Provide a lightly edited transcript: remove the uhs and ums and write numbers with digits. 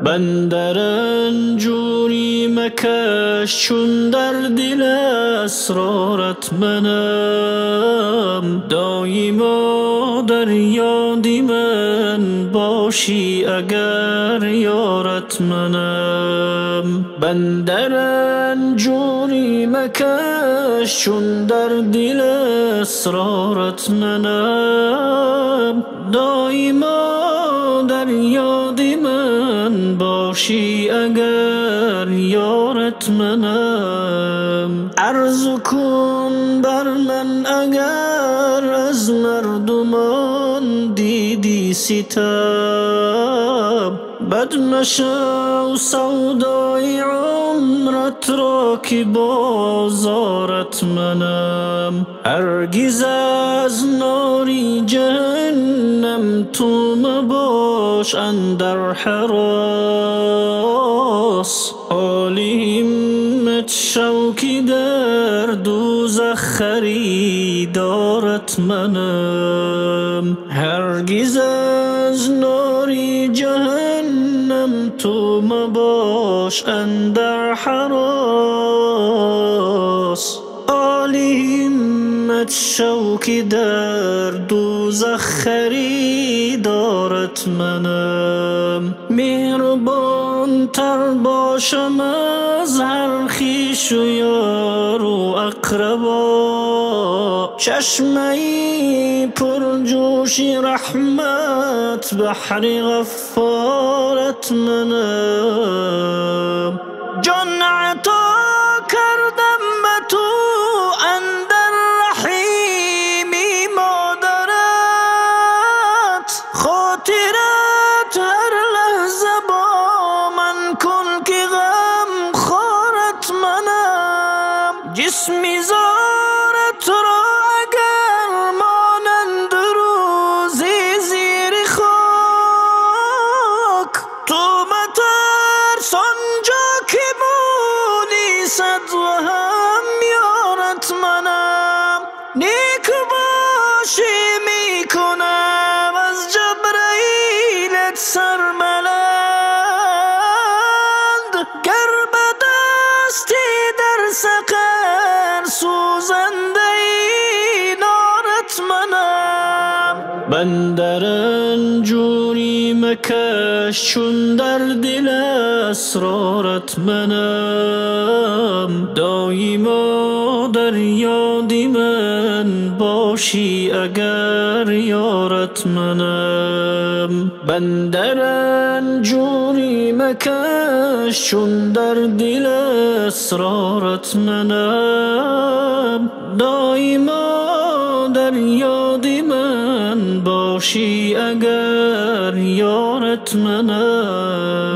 بنده رنجوری مکش چون در دل اسرارت منم. دایما در یاد من باشی اگر یارت منم. بنده رنجوری مکش چون در دل اسرارت منم. دایما در یاد من باشی اگر یارت منم. عرض کن بر من اگر از مردمان دیدی ستم. بد مشو سودای عمرت را که بازارت منم. هرگز از ناری جهنم تو مباش اندر حراس. عالی همت شو که در دوزخ خریدارت منم. هرگز از ناری جهنم تو مباش اندر حراس. عالی همت شو که در دوزخ خریدارت منم. مهربان تر باشم از هر خویش و یار و اقربا. چشمه پرجوش رحمت بحر غفارت منم. جان عطا کردم به تو اندر رحیمی مادرت. خاطرت هر لحظه با من کن که غم خارت منم. جسمی زارت را اگر مانند روزی زیر خاک. تو مترس آنجا که بودی صد و هم یارت منم. نیک باشی میکنم از جبرائیلت سربلند. گر به دستی در سقر سوزنده نارت منم. بنده رنجوری مکش چون در دل اسرارت منم. دایما در یاد من باشی اگر یارت منم. بنده رنجوری مکش چون در دل اسرارت منم. دایما در یاد من باشی اگر یارت منم.